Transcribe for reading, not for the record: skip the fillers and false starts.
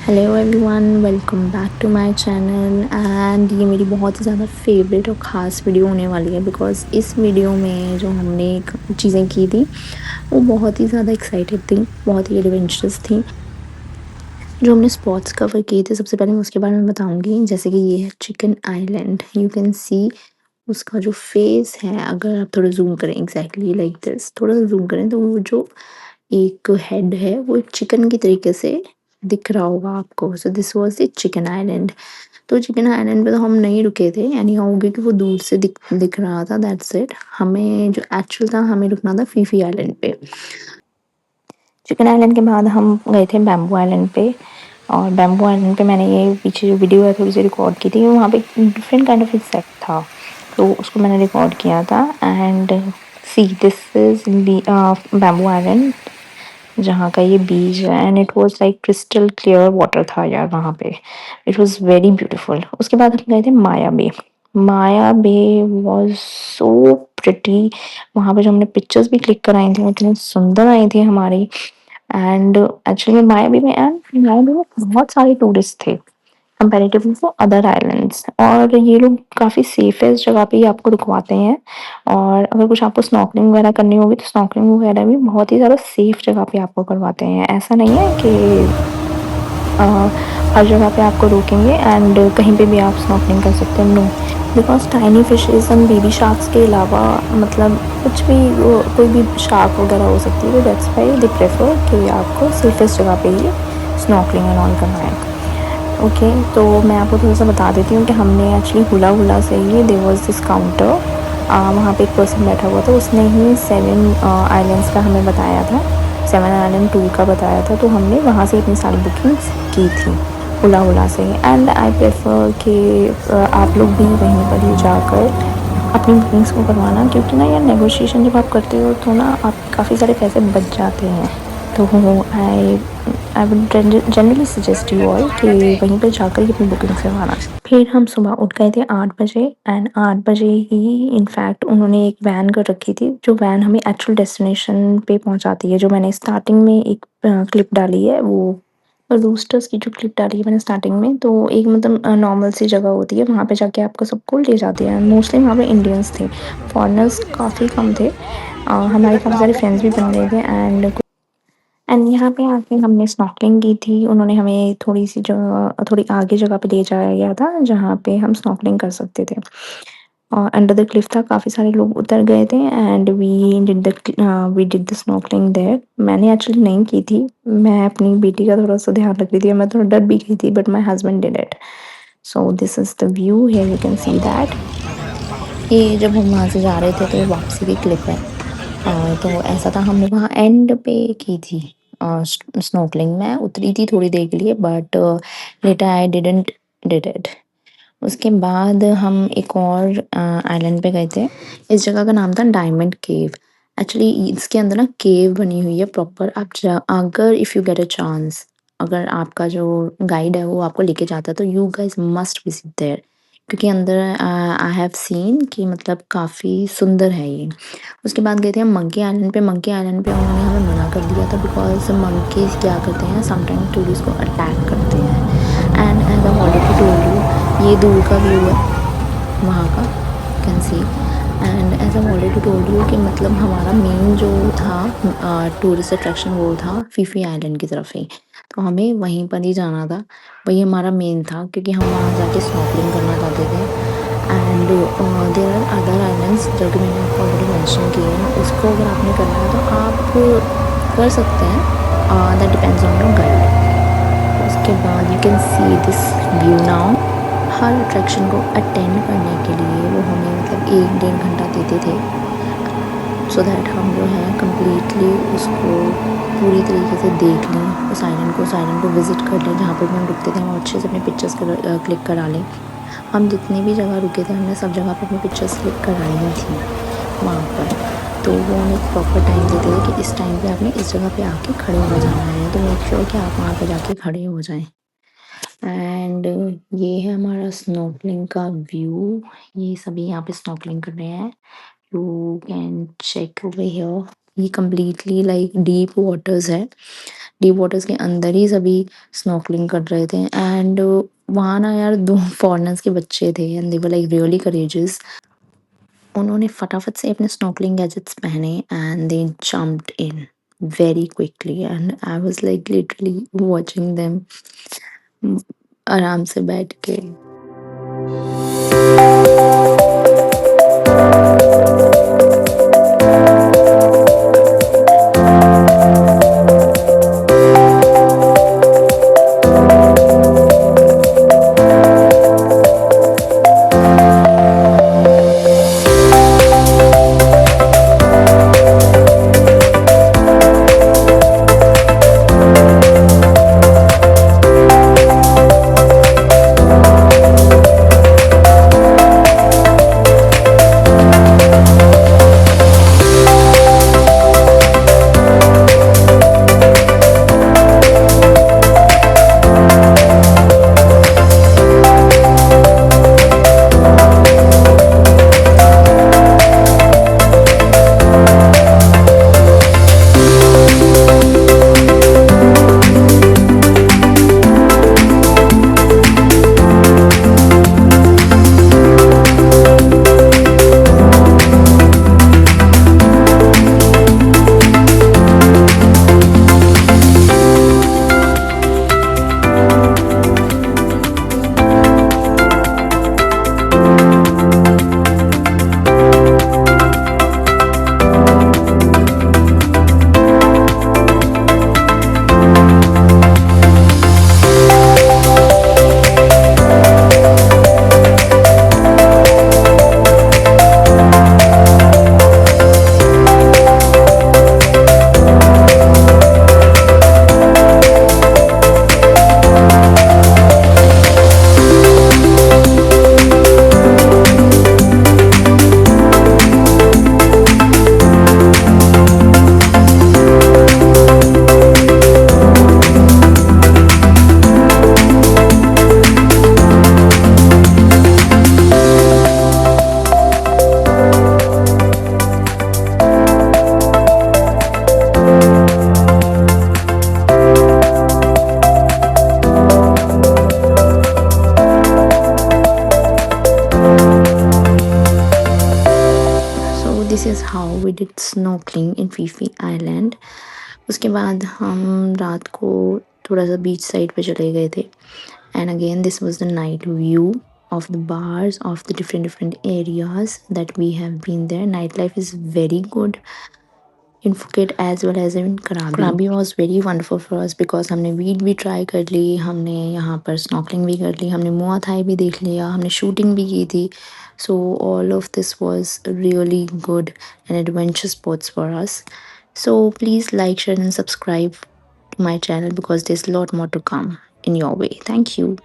Hello everyone, welcome back to my channel. And ये मेरी बहुत ही ज़्यादा फेवरेट और ख़ास वीडियो होने वाली है बिकॉज़ इस वीडियो में जो हमने चीज़ें की थी वो बहुत ही ज़्यादा एक्साइटेड थी, बहुत ही एडवेंचरस थी। जो हमने स्पॉट्स कवर किए थे, सबसे पहले मैं उसके बारे में बताऊंगी। जैसे कि ये है chicken island, you can see उसका जो फेस है। अगर आप थोड़ा जूम करें, एग्जैक्टली लाइक दिस, थोड़ा जूम करें तो वो जो एक हेड है वो एक चिकन की तरीके से दिख रहा होगा आपको। So this was the chicken island. तो चिकन आइलैंड पे तो हम नहीं रुके थे, यानी हो क्योंकि वो दूर से दिख दिख रहा था, दैट्स इट। हमें जो एक्चुअल था, हमें रुकना था फीफी आइलैंड पे। चिकन आइलैंड के बाद हम गए थे बैम्बू आइलैंड पे। और बैम्बू आइलैंड पे मैंने ये पीछे जो वीडियो है थोड़ी सी रिकॉर्ड की थी। वहाँ पे डिफरेंट काइंड ऑफ इंसेक्ट था, तो उसको मैंने रिकॉर्ड किया था। And see this is bamboo island, जहाँ का ये बीच है। And it was like crystal clear water था यार वहाँ पे। It was very beautiful. उसके बाद हम गए थे माया बे। माया बे वाज सो प्रिटी। वहाँ पे जो हमने पिक्चर्स भी क्लिक कराई थी, वो इतनी सुंदर आई थी हमारी। एंड एक्चुअली माया बी में बहुत सारे टूरिस्ट थे कंपैरेटिवली टू अदर आइलैंड्स। और ये लोग काफ़ी सेफेस्ट जगह पे ही आपको रुकवाते हैं। और अगर कुछ आपको स्नॉर्कलिंग वगैरह करनी होगी तो स्नॉर्कलिंग वगैरह भी बहुत ही ज़्यादा सेफ जगह पे आपको करवाते हैं। ऐसा नहीं है कि अ, हर जगह पे आपको रोकेंगे एंड कहीं पे भी आप स्नॉर्कलिंग कर सकते हैं, no. Because tiny fishes and baby sharks के अलावा मतलब कुछ भी कोई भी शार्क वगैरह हो सकती है, तो दैट्स व्हाई दे प्रेफर कि आपको सेफेस्ट जगह पे ही स्नॉर्कलिंग एंड ऑल करना है। ओके, तो मैं आपको थोड़ा-सा बता देती हूँ कि हमने एक्चुअली हुला हुला से ही देयर वाज़ दिस काउंटर। वहाँ पे एक पर्सन बैठा हुआ था, उसने ही 7 आइलैंड्स का हमें बताया था, 7 आइलैंड टूर का बताया था, तो हमने वहाँ से अपनी सारी बुकिंग्स की थी, हुला हुला से। एंड आई प्रेफर कि आप लोग भी वहीं पर ही जाकर अपनी बुकिंग्स को करवाना, क्योंकि ना यार नेगोशिएशन जब आप करते हो तो ना आप काफ़ी सारे पैसे बच जाते हैं। तो I I would generally suggest you all कि वहीं पर जाकर ही अपनी बुकिंग करवाना। फिर हम सुबह उठ गए थे 8 बजे। एंड 8 बजे ही इनफैक्ट उन्होंने एक वैन कर रखी थी, जो वैन हमें एक्चुअल डेस्टिनेशन पे पहुंचाती है। जो मैंने स्टार्टिंग में एक क्लिप डाली है, वो रूस्टर्स की जो क्लिप डाली है मैंने स्टार्टिंग में, तो एक मतलब नॉर्मल सी जगह होती है, वहाँ पे जाके आपको सबको ले जाती है। मोस्टली वहाँ पे इंडियंस थे, फॉरेनर्स काफ़ी कम थे। हमारे काफ़ी सारे फ्रेंड्स भी बन गए थे। एंड यहाँ पे आके हमने स्नॉर्कलिंग की थी। उन्होंने हमें थोड़ी-सी जगह, थोड़ी आगे जगह पे ले जाया गया था, जहाँ पे हम स्नॉर्कलिंग कर सकते थे। और अंडर द क्लिफ था, काफ़ी सारे लोग उतर गए थे। And we did the snorkelling there. मैंने एक्चुअली नहीं की थी, मैं अपनी बेटी का थोड़ा-सा ध्यान रख रही थी, मैं थोड़ा डर भी गई थी, but my husband did it. So this is the view, here you can see that. ये जब हम वहाँ से जा रहे थे तो ये वापसी की क्लिप है। तो ऐसा था, हमने वहाँ एंड पे की थी स्नॉर्कलिंग। मैं उतरी थी थोड़ी देर के लिए, but later I didn't did it. उसके बाद हम एक और आइलैंड पे गए थे। इस जगह का नाम था डायमंड केव। एक्चुअली इसके अंदर ना केव बनी हुई है प्रॉपर। अगर if you get a chance, अगर आपका जो गाइड है वो आपको लेके जाता है, तो you guys must visit there. क्योंकि अंदर आई हैव सीन कि मतलब काफ़ी सुंदर है ये। उसके बाद गए थे हम मंकी आइलैंड पे। मंकी आइलैंड पे उन्होंने हमें मना कर दिया था, बिकॉज मंकीज क्या करते हैं, समटाइम टूरिस्ट को अटैक करते हैं। And as I already told you, ये दूर का व्यू है वहाँ का, can see. And as I already told you कि मतलब हमारा मेन जो था टूरिस्ट अट्रैक्शन, वो था फीफी आइलैंड की तरफ ही। तो हमें वहीं पर ही जाना था, वही हमारा मेन था, क्योंकि हम वहाँ जाके स्नॉर्कलिंग करना चाहते थे। And there are other islands जो कि मैंने आपको ऑलरेडी मेंशन किए हैं। उसको अगर आपने करना है तो आप कर सकते हैं, that depends on your guide. उसके बाद you can see this view now. Her attraction को अटेंड करने के लिए वो हमें मतलब 1 डेढ़ घंटा देते थे, सो दैट हम जो है कम्प्लीटली उसको पूरी तरीके से देख लें, उस आइलैंड को विज़िट कर लें। जहाँ पर भी हम रुकते थे हम अच्छे से अपने पिक्चर्स क्लिक करा लें। हम जितनी भी जगह रुके थे, हमने सब जगह पे अपनी पिक्चर्स क्लिक कराई ही थी वहाँ पर। तो वो हमें एक प्रॉपर टाइम देते थे कि इस टाइम पे आपने इस जगह पे आके खड़े हो जाना है, तो मेक श्योर कि आप वहाँ पे जाके खड़े हो जाएं। एंड ये है हमारा स्नॉर्कलिंग का व्यू। ये सभी यहाँ पे स्नॉर्कलिंग कर रहे हैं, you can check over here. ये कंप्लीटली लाइक डीप वाटर्स है। डीप वाटर्स के अंदर ही सभी स्नॉर्कलिंग कर रहे थे एंड वहाँ ना यार 2 फॉरेनर्स के बच्चे थे and they were like really courageous. उन्होंने फटाफट से अपने स्नॉर्कलिंग गैजेट्स पहने and they jumped in very quickly and I was like literally watching them आराम से बैठ के। So this is how we did snorkelling in Phi Phi island. उसके बाद हम रात को थोड़ा सा बीच साइड पे चले गए थे and again this was the night view of the bars of the different areas that we have been there. Nightlife is very good in Phuket as well as in Krabi. Krabi was very wonderful for us because हमने weed भी try कर ली, हमने यहाँ पर snorkelling भी कर ली, हमने मुआ थाई भी देख लिया, हमने शूटिंग भी की थी. So all of this was really good and adventure sports for us. So please like, share and subscribe to my channel because there's a lot more to come in your way. Thank you.